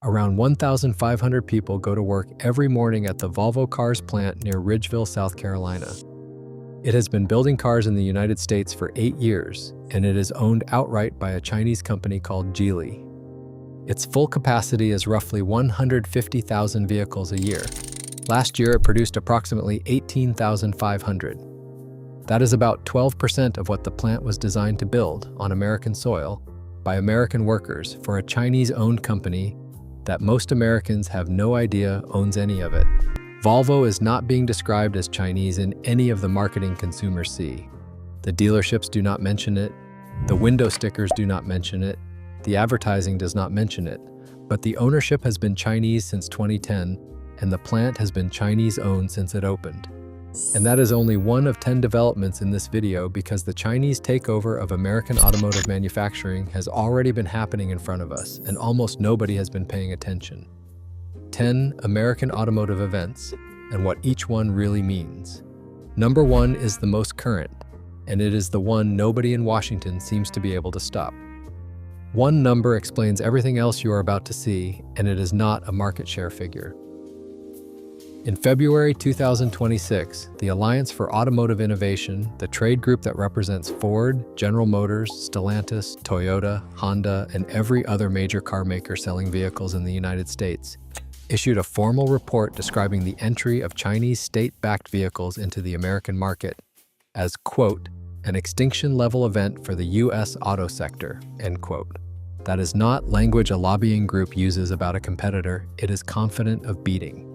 Around 1,500 people go to work every morning at the Volvo Cars plant near Ridgeville, South Carolina. It has been building cars in the United States for 8 years, and it is owned outright by a Chinese company called Geely. Its full capacity is roughly 150,000 vehicles a year. Last year, it produced approximately 18,500. That is about 12% of what the plant was designed to build on American soil by American workers for a Chinese-owned company that most Americans have no idea owns any of it. Volvo is not being described as Chinese in any of the marketing consumers see. The dealerships do not mention it, the window stickers do not mention it, the advertising does not mention it, but the ownership has been Chinese since 2010, and the plant has been Chinese-owned since it opened. And that is only one of 10 developments in this video because the Chinese takeover of American automotive manufacturing has already been happening in front of us, and almost nobody has been paying attention. 10 American automotive events, and what each one really means. Number 1 is the most current, and it is the one nobody in Washington seems to be able to stop. One number explains everything else you are about to see, and it is not a market share figure. In February 2026, the Alliance for Automotive Innovation, the trade group that represents Ford, General Motors, Stellantis, Toyota, Honda, and every other major car maker selling vehicles in the United States, issued a formal report describing the entry of Chinese state-backed vehicles into the American market as, quote, an extinction-level event for the U.S. auto sector, end quote. That is not language a lobbying group uses about a competitor it is confident of beating.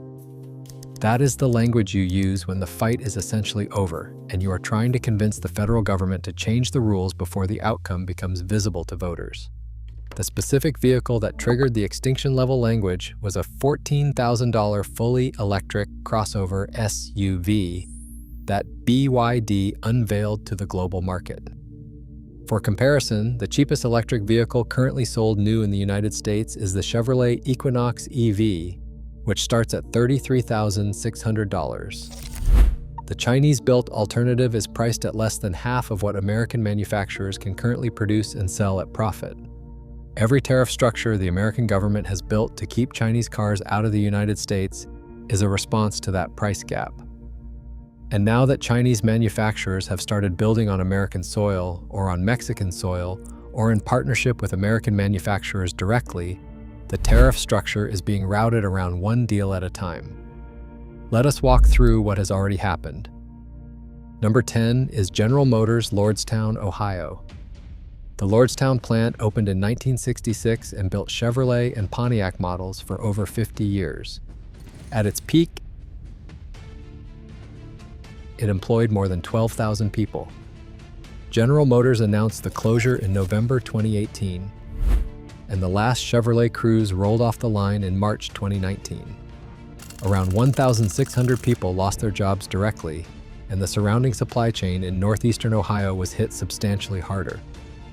That is the language you use when the fight is essentially over and you are trying to convince the federal government to change the rules before the outcome becomes visible to voters. The specific vehicle that triggered the extinction-level language was a $14,000 fully electric crossover SUV that BYD unveiled to the global market. For comparison, the cheapest electric vehicle currently sold new in the United States is the Chevrolet Equinox EV, which starts at $33,600. The Chinese-built alternative is priced at less than half of what American manufacturers can currently produce and sell at profit. Every tariff structure the American government has built to keep Chinese cars out of the United States is a response to that price gap. And now that Chinese manufacturers have started building on American soil or on Mexican soil or in partnership with American manufacturers directly, the tariff structure is being routed around one deal at a time. Let us walk through what has already happened. Number 10 is General Motors, Lordstown, Ohio. The Lordstown plant opened in 1966 and built Chevrolet and Pontiac models for over 50 years. At its peak, it employed more than 12,000 people. General Motors announced the closure in November 2018, and the last Chevrolet Cruze rolled off the line in March 2019. Around 1,600 people lost their jobs directly, and the surrounding supply chain in northeastern Ohio was hit substantially harder.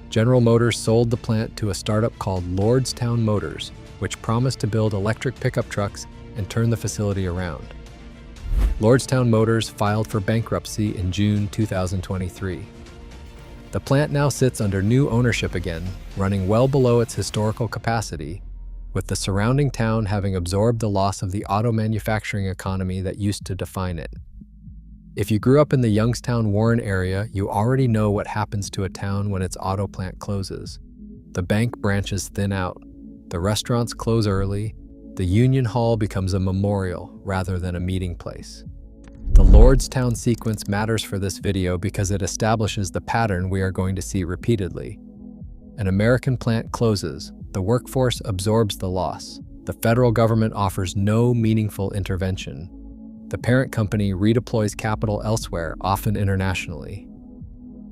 General Motors sold the plant to a startup called Lordstown Motors, which promised to build electric pickup trucks and turn the facility around. Lordstown Motors filed for bankruptcy in June 2023. The plant now sits under new ownership again, running well below its historical capacity, with the surrounding town having absorbed the loss of the auto manufacturing economy that used to define it. If you grew up in the Youngstown, Warren area, you already know what happens to a town when its auto plant closes. The bank branches thin out, the restaurants close early, the Union Hall becomes a memorial rather than a meeting place. The Lordstown sequence matters for this video because it establishes the pattern we are going to see repeatedly. An American plant closes, the workforce absorbs the loss, the federal government offers no meaningful intervention. The parent company redeploys capital elsewhere, often internationally.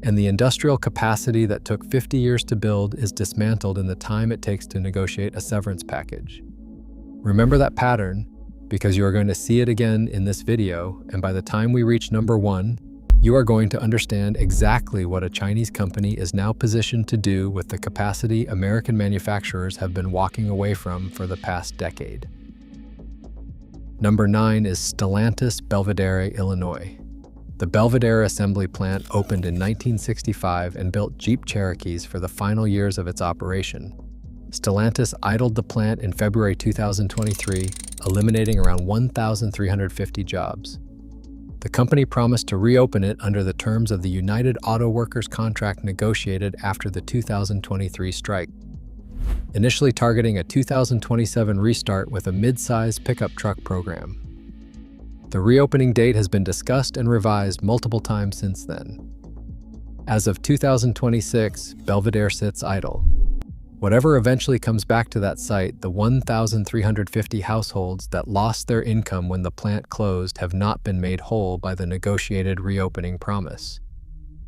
And the industrial capacity that took 50 years to build is dismantled in the time it takes to negotiate a severance package. Remember that pattern, because you are going to see it again in this video, and by the time we reach number 1, you are going to understand exactly what a Chinese company is now positioned to do with the capacity American manufacturers have been walking away from for the past decade. Number 9 is Stellantis, Belvidere, Illinois. The Belvidere assembly plant opened in 1965 and built Jeep Cherokees for the final years of its operation. Stellantis idled the plant in February 2023, eliminating around 1,350 jobs. The company promised to reopen it under the terms of the United Auto Workers contract negotiated after the 2023 strike, initially targeting a 2027 restart with a mid-size pickup truck program. The reopening date has been discussed and revised multiple times since then. As of 2026, Belvedere sits idle. Whatever eventually comes back to that site, the 1,350 households that lost their income when the plant closed have not been made whole by the negotiated reopening promise.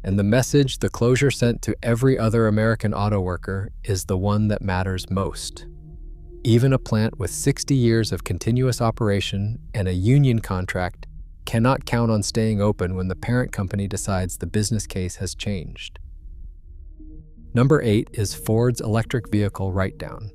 And the message the closure sent to every other American auto worker is the one that matters most. Even a plant with 60 years of continuous operation and a union contract cannot count on staying open when the parent company decides the business case has changed. Number 8 is Ford's electric vehicle write-down.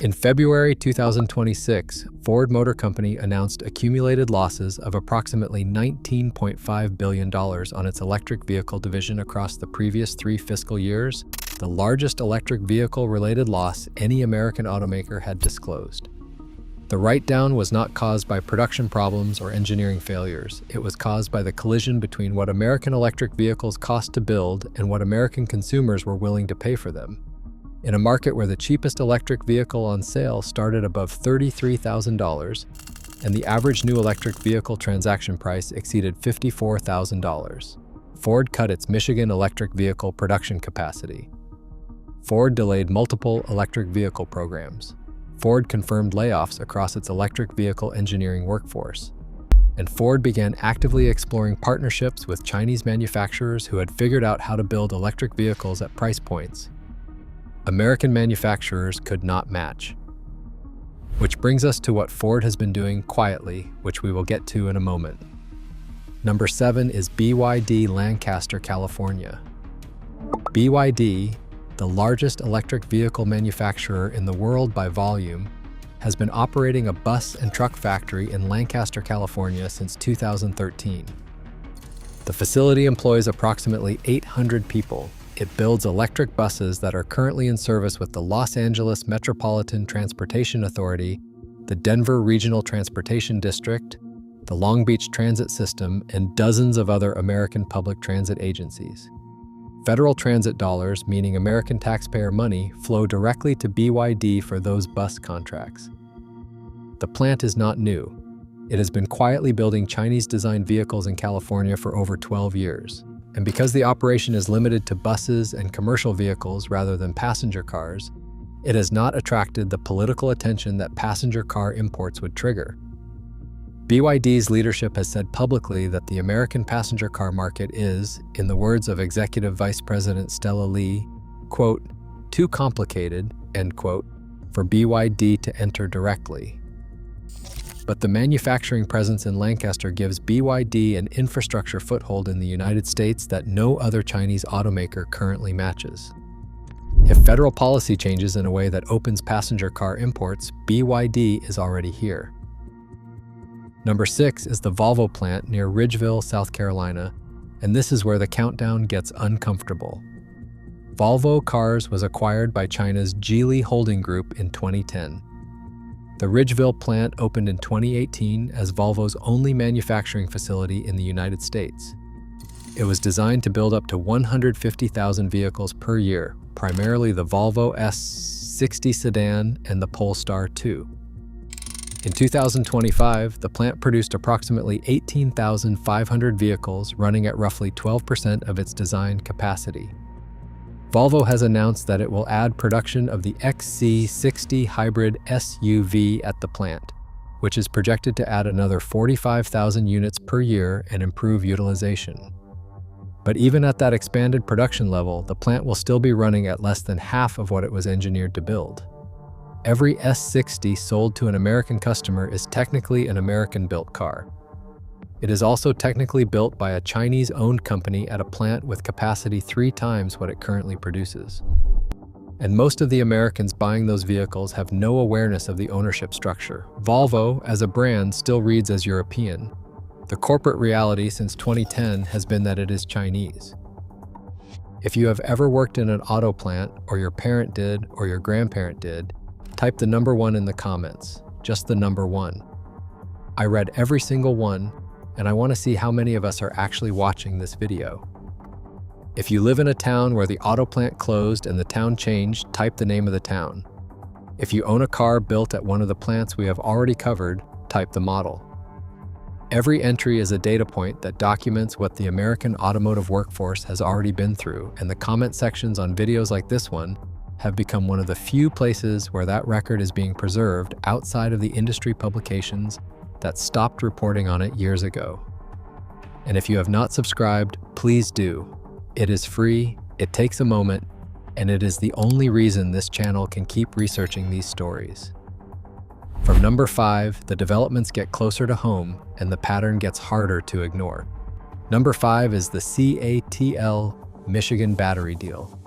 In February 2026, Ford Motor Company announced accumulated losses of approximately $19.5 billion on its electric vehicle division across the previous 3 fiscal years, the largest electric vehicle-related loss any American automaker had disclosed. The write-down was not caused by production problems or engineering failures. It was caused by the collision between what American electric vehicles cost to build and what American consumers were willing to pay for them. In a market where the cheapest electric vehicle on sale started above $33,000 and the average new electric vehicle transaction price exceeded $54,000, Ford cut its Michigan electric vehicle production capacity. Ford delayed multiple electric vehicle programs. Ford confirmed layoffs across its electric vehicle engineering workforce. And Ford began actively exploring partnerships with Chinese manufacturers who had figured out how to build electric vehicles at price points American manufacturers could not match. Which brings us to what Ford has been doing quietly, which we will get to in a moment. Number 7 is BYD Lancaster, California. BYD, the largest electric vehicle manufacturer in the world by volume, has been operating a bus and truck factory in Lancaster, California since 2013. The facility employs approximately 800 people. It builds electric buses that are currently in service with the Los Angeles Metropolitan Transportation Authority, the Denver Regional Transportation District, the Long Beach Transit System, and dozens of other American public transit agencies. Federal transit dollars, meaning American taxpayer money, flow directly to BYD for those bus contracts. The plant is not new. It has been quietly building Chinese-designed vehicles in California for over 12 years. And because the operation is limited to buses and commercial vehicles rather than passenger cars, it has not attracted the political attention that passenger car imports would trigger. BYD's leadership has said publicly that the American passenger car market is, in the words of Executive Vice President Stella Lee, quote, too complicated, end quote, for BYD to enter directly. But the manufacturing presence in Lancaster gives BYD an infrastructure foothold in the United States that no other Chinese automaker currently matches. If federal policy changes in a way that opens passenger car imports, BYD is already here. Number 6 is the Volvo plant near Ridgeville, South Carolina, and this is where the countdown gets uncomfortable. Volvo Cars was acquired by China's Geely Holding Group in 2010. The Ridgeville plant opened in 2018 as Volvo's only manufacturing facility in the United States. It was designed to build up to 150,000 vehicles per year, primarily the Volvo S60 sedan and the Polestar 2. In 2025, the plant produced approximately 18,500 vehicles, running at roughly 12% of its design capacity. Volvo has announced that it will add production of the XC60 hybrid SUV at the plant, which is projected to add another 45,000 units per year and improve utilization. But even at that expanded production level, the plant will still be running at less than half of what it was engineered to build. Every S60 sold to an American customer is technically an American-built car. It is also technically built by a Chinese-owned company at a plant with capacity 3 times what it currently produces. And most of the Americans buying those vehicles have no awareness of the ownership structure. Volvo, as a brand, still reads as European. The corporate reality since 2010 has been that it is Chinese. If you have ever worked in an auto plant, or your parent did, or your grandparent did, type the number 1 in the comments, just the number 1. I read every single one, and I want to see how many of us are actually watching this video. If you live in a town where the auto plant closed and the town changed, type the name of the town. If you own a car built at one of the plants we have already covered, type the model. Every entry is a data point that documents what the American automotive workforce has already been through, and the comment sections on videos like this one have become one of the few places where that record is being preserved outside of the industry publications that stopped reporting on it years ago. And if you have not subscribed, please do. It is free, it takes a moment, and it is the only reason this channel can keep researching these stories. From number 5, the developments get closer to home and the pattern gets harder to ignore. Number 5 is the CATL Michigan battery deal.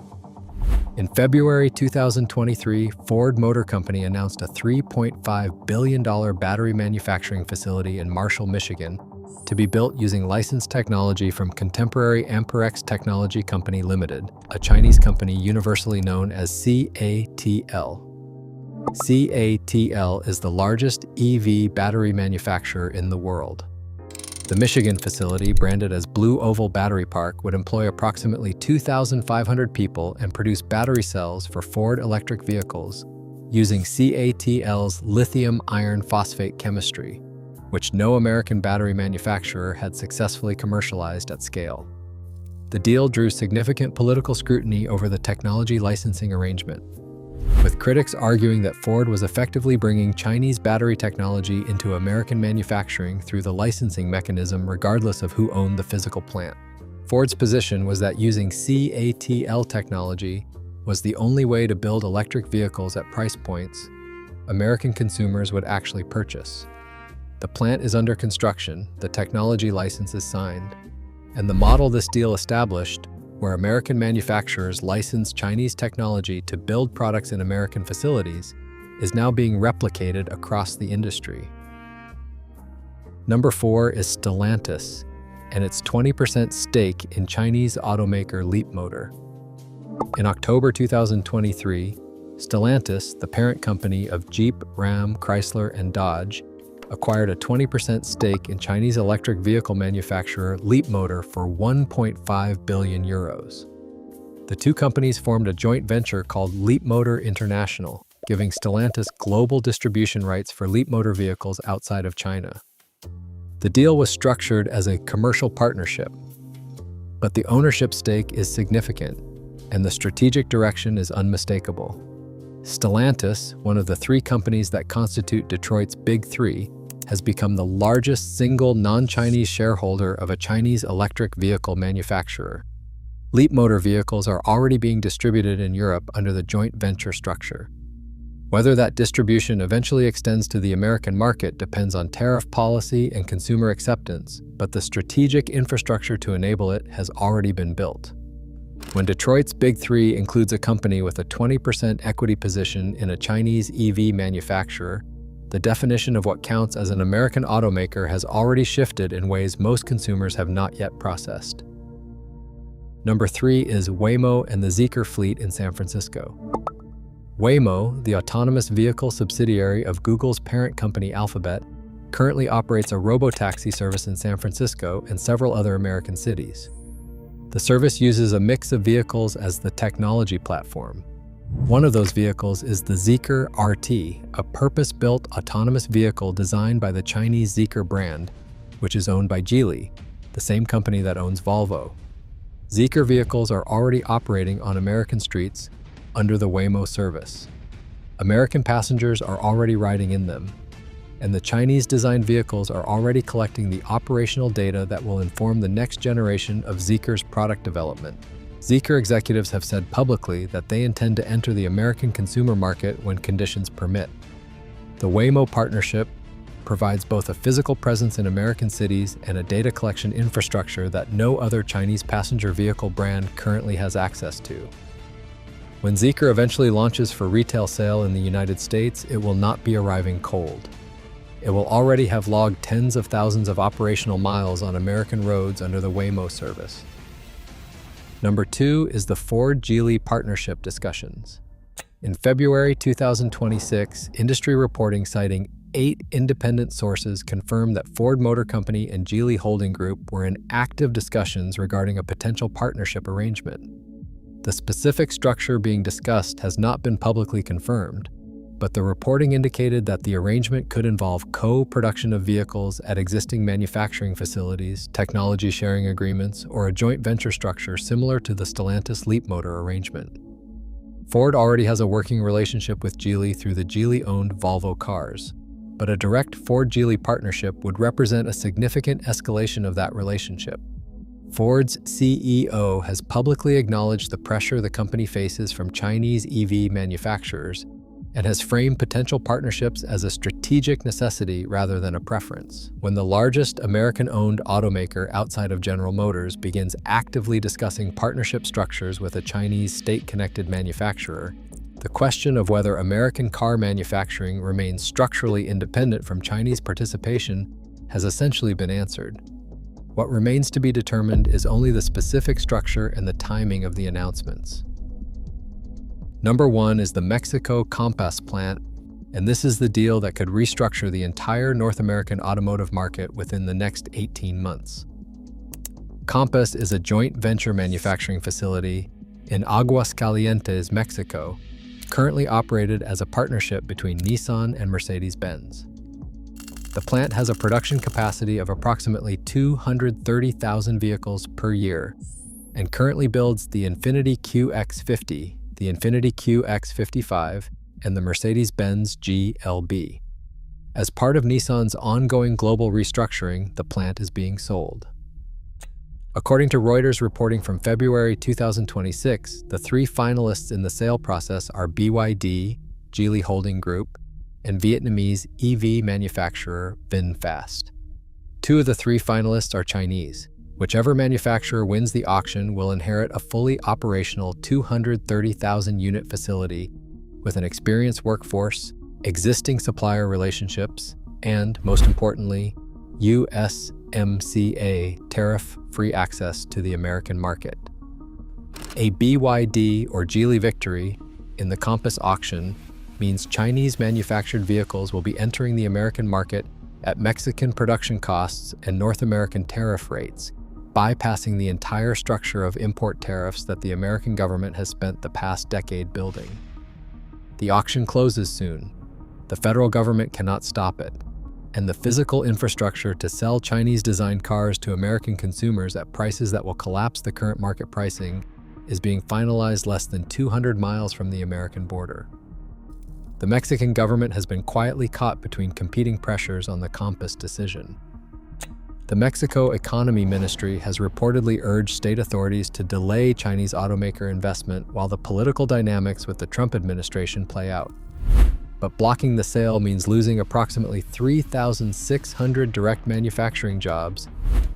In February 2023, Ford Motor Company announced a $3.5 billion battery manufacturing facility in Marshall, Michigan, to be built using licensed technology from Contemporary Amperex Technology Company Limited, a Chinese company universally known as CATL. CATL is the largest EV battery manufacturer in the world. The Michigan facility, branded as Blue Oval Battery Park, would employ approximately 2,500 people and produce battery cells for Ford electric vehicles using CATL's lithium iron phosphate chemistry, which no American battery manufacturer had successfully commercialized at scale. The deal drew significant political scrutiny over the technology licensing arrangement, with critics arguing that Ford was effectively bringing Chinese battery technology into American manufacturing through the licensing mechanism regardless of who owned the physical plant. Ford's position was that using CATL technology was the only way to build electric vehicles at price points American consumers would actually purchase. The plant is under construction, the technology license is signed, and the model this deal established, where American manufacturers license Chinese technology to build products in American facilities, is now being replicated across the industry. Number 4 is Stellantis and its 20% stake in Chinese automaker Leap Motor. In October 2023, Stellantis, the parent company of Jeep, Ram, Chrysler, and Dodge, acquired a 20% stake in Chinese electric vehicle manufacturer Leap Motor for 1.5 billion euros. The two companies formed a joint venture called Leap Motor International, giving Stellantis global distribution rights for Leap Motor vehicles outside of China. The deal was structured as a commercial partnership, but the ownership stake is significant, and the strategic direction is unmistakable. Stellantis, one of the 3 companies that constitute Detroit's Big Three, has become the largest single non-Chinese shareholder of a Chinese electric vehicle manufacturer. Leap Motor vehicles are already being distributed in Europe under the joint venture structure. Whether that distribution eventually extends to the American market depends on tariff policy and consumer acceptance, but the strategic infrastructure to enable it has already been built. When Detroit's Big Three includes a company with a 20% equity position in a Chinese EV manufacturer, the definition of what counts as an American automaker has already shifted in ways most consumers have not yet processed. Number 3 is Waymo and the Zeekr fleet in San Francisco. Waymo, the autonomous vehicle subsidiary of Google's parent company Alphabet, currently operates a robotaxi service in San Francisco and several other American cities. The service uses a mix of vehicles as the technology platform. One of those vehicles is the Zeekr RT, a purpose-built autonomous vehicle designed by the Chinese Zeekr brand, which is owned by Geely, the same company that owns Volvo. Zeekr vehicles are already operating on American streets under the Waymo service. American passengers are already riding in them, and the Chinese-designed vehicles are already collecting the operational data that will inform the next generation of Zeekr's product development. Zeekr executives have said publicly that they intend to enter the American consumer market when conditions permit. The Waymo partnership provides both a physical presence in American cities and a data collection infrastructure that no other Chinese passenger vehicle brand currently has access to. When Zeekr eventually launches for retail sale in the United States, it will not be arriving cold. It will already have logged tens of thousands of operational miles on American roads under the Waymo service. Number 2 is the Ford-Geely partnership discussions. In February 2026, industry reporting citing 8 independent sources confirmed that Ford Motor Company and Geely Holding Group were in active discussions regarding a potential partnership arrangement. The specific structure being discussed has not been publicly confirmed, but the reporting indicated that the arrangement could involve co-production of vehicles at existing manufacturing facilities, technology sharing agreements, or a joint venture structure similar to the Stellantis-Leap Motor arrangement. Ford already has a working relationship with Geely through the Geely-owned Volvo Cars, but a direct Ford-Geely partnership would represent a significant escalation of that relationship. Ford's CEO has publicly acknowledged the pressure the company faces from Chinese EV manufacturers and has framed potential partnerships as a strategic necessity rather than a preference. When the largest American-owned automaker outside of General Motors begins actively discussing partnership structures with a Chinese state-connected manufacturer, the question of whether American car manufacturing remains structurally independent from Chinese participation has essentially been answered. What remains to be determined is only the specific structure and the timing of the announcements. Number 1 is the Mexico Compass plant, and this is the deal that could restructure the entire North American automotive market within the next 18 months. Compass is a joint venture manufacturing facility in Aguascalientes, Mexico, currently operated as a partnership between Nissan and Mercedes-Benz. The plant has a production capacity of approximately 230,000 vehicles per year and currently builds the Infiniti QX50, the Infiniti QX55, and the Mercedes-Benz GLB. As part of Nissan's ongoing global restructuring, the plant is being sold. According to Reuters reporting from February 2026, the 3 finalists in the sale process are BYD, Geely Holding Group, and Vietnamese EV manufacturer VinFast. 2 of the 3 finalists are Chinese. Whichever manufacturer wins the auction will inherit a fully operational 230,000-unit facility with an experienced workforce, existing supplier relationships, and, most importantly, USMCA tariff-free access to the American market. A BYD or Geely victory in the Compass auction means Chinese-manufactured vehicles will be entering the American market at Mexican production costs and North American tariff rates, bypassing the entire structure of import tariffs that the American government has spent the past decade building. The auction closes soon. The federal government cannot stop it, and the physical infrastructure to sell Chinese-designed cars to American consumers at prices that will collapse the current market pricing is being finalized less than 200 miles from the American border. The Mexican government has been quietly caught between competing pressures on the Compass decision. The Mexico Economy Ministry has reportedly urged state authorities to delay Chinese automaker investment while the political dynamics with the Trump administration play out. But blocking the sale means losing approximately 3,600 direct manufacturing jobs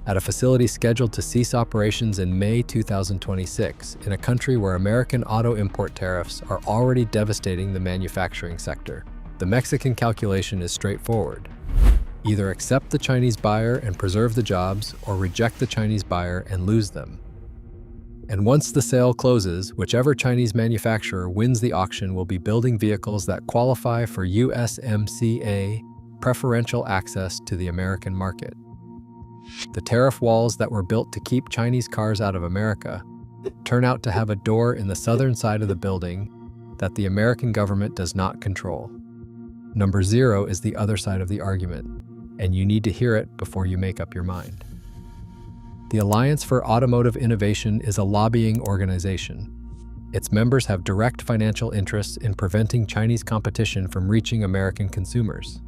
at a facility scheduled to cease operations in May 2026 in a country where American auto import tariffs are already devastating the manufacturing sector. The Mexican calculation is straightforward. Either accept the Chinese buyer and preserve the jobs, or reject the Chinese buyer and lose them. And once the sale closes, whichever Chinese manufacturer wins the auction will be building vehicles that qualify for USMCA preferential access to the American market. The tariff walls that were built to keep Chinese cars out of America turn out to have a door in the southern side of the building that the American government does not control. Number 0 is the other side of the argument, and you need to hear it before you make up your mind. The Alliance for Automotive Innovation is a lobbying organization. Its members have direct financial interests in preventing Chinese competition from reaching American consumers.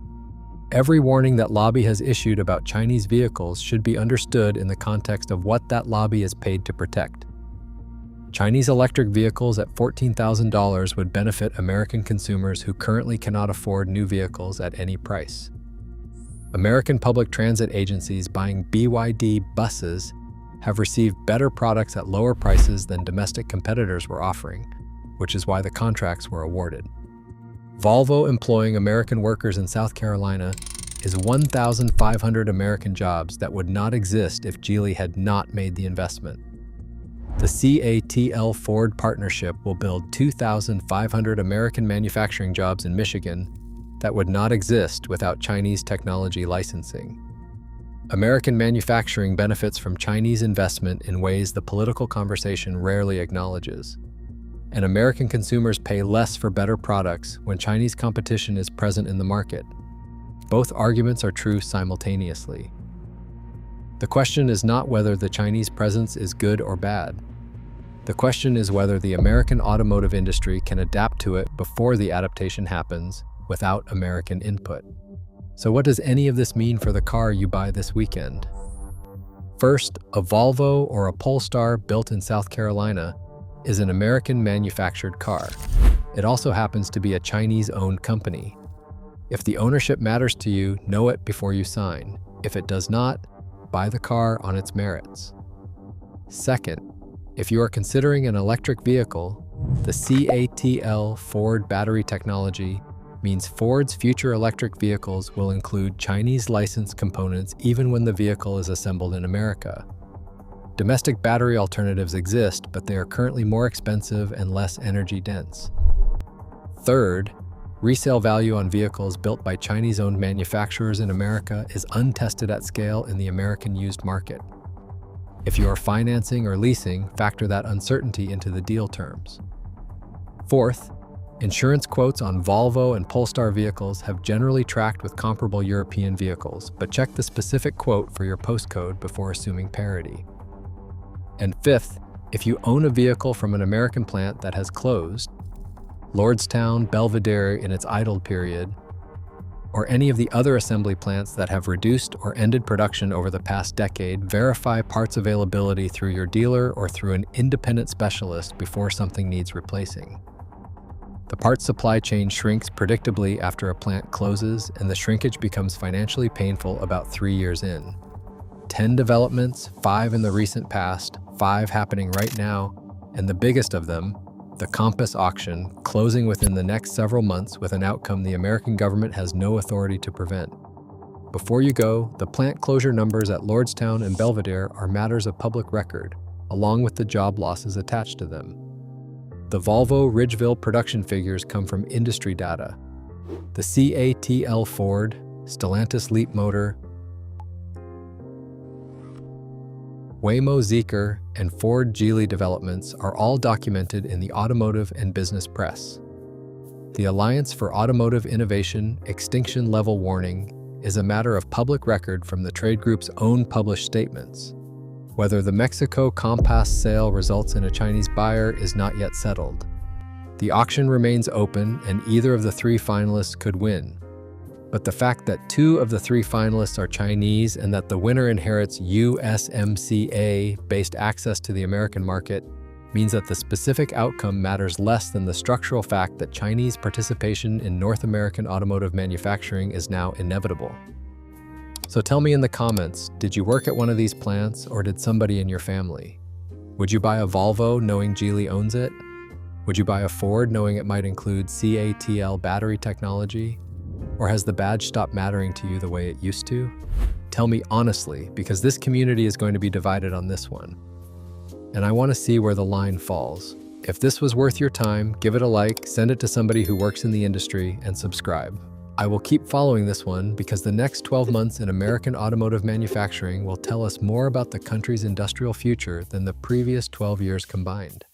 Every warning that lobby has issued about Chinese vehicles should be understood in the context of what that lobby is paid to protect. Chinese electric vehicles at $14,000 would benefit American consumers who currently cannot afford new vehicles at any price. American public transit agencies buying BYD buses have received better products at lower prices than domestic competitors were offering, which is why the contracts were awarded. Volvo employing American workers in South Carolina is 1,500 American jobs that would not exist if Geely had not made the investment. The CATL Ford partnership will build 2,500 American manufacturing jobs in Michigan that would not exist without Chinese technology licensing. American manufacturing benefits from Chinese investment in ways the political conversation rarely acknowledges. And American consumers pay less for better products when Chinese competition is present in the market. Both arguments are true simultaneously. The question is not whether the Chinese presence is good or bad. The question is whether the American automotive industry can adapt to it before the adaptation happens without American input. So what does any of this mean for the car you buy this weekend? First, a Volvo or a Polestar built in South Carolina is an American manufactured car. It also happens to be a Chinese-owned company. If the ownership matters to you, know it before you sign. If it does not, buy the car on its merits. Second, if you are considering an electric vehicle, the CATL Ford battery technology means Ford's future electric vehicles will include Chinese licensed components even when the vehicle is assembled in America. Domestic battery alternatives exist, but they are currently more expensive and less energy dense. Third, resale value on vehicles built by Chinese-owned manufacturers in America is untested at scale in the American used market. If you are financing or leasing, factor that uncertainty into the deal terms. Fourth, insurance quotes on Volvo and Polestar vehicles have generally tracked with comparable European vehicles, but check the specific quote for your postcode before assuming parity. And fifth, if you own a vehicle from an American plant that has closed, Lordstown, Belvidere in its idled period, or any of the other assembly plants that have reduced or ended production over the past decade, verify parts availability through your dealer or through an independent specialist before something needs replacing. The parts supply chain shrinks predictably after a plant closes, and the shrinkage becomes financially painful about 3 years in. 10 developments, 5 in the recent past, 5 happening right now, and the biggest of them, the Compass auction, closing within the next several months with an outcome the American government has no authority to prevent. Before you go, the plant closure numbers at Lordstown and Belvidere are matters of public record, along with the job losses attached to them. The Volvo Ridgeville production figures come from industry data. The CATL Ford, Stellantis-Leap Motor, Waymo Zeekr, and Ford Geely developments are all documented in the automotive and business press. The Alliance for Automotive Innovation Extinction Level Warning is a matter of public record from the trade group's own published statements. Whether the Mexico Compass sale results in a Chinese buyer is not yet settled. The auction remains open and either of the 3 finalists could win. But the fact that 2 of the 3 finalists are Chinese and that the winner inherits USMCA-based access to the American market means that the specific outcome matters less than the structural fact that Chinese participation in North American automotive manufacturing is now inevitable. So tell me in the comments, did you work at one of these plants or did somebody in your family? Would you buy a Volvo knowing Geely owns it? Would you buy a Ford knowing it might include CATL battery technology? Or has the badge stopped mattering to you the way it used to? Tell me honestly, because this community is going to be divided on this one. And I want to see where the line falls. If this was worth your time, give it a like, send it to somebody who works in the industry, and subscribe. I will keep following this one because the next 12 months in American automotive manufacturing will tell us more about the country's industrial future than the previous 12 years combined.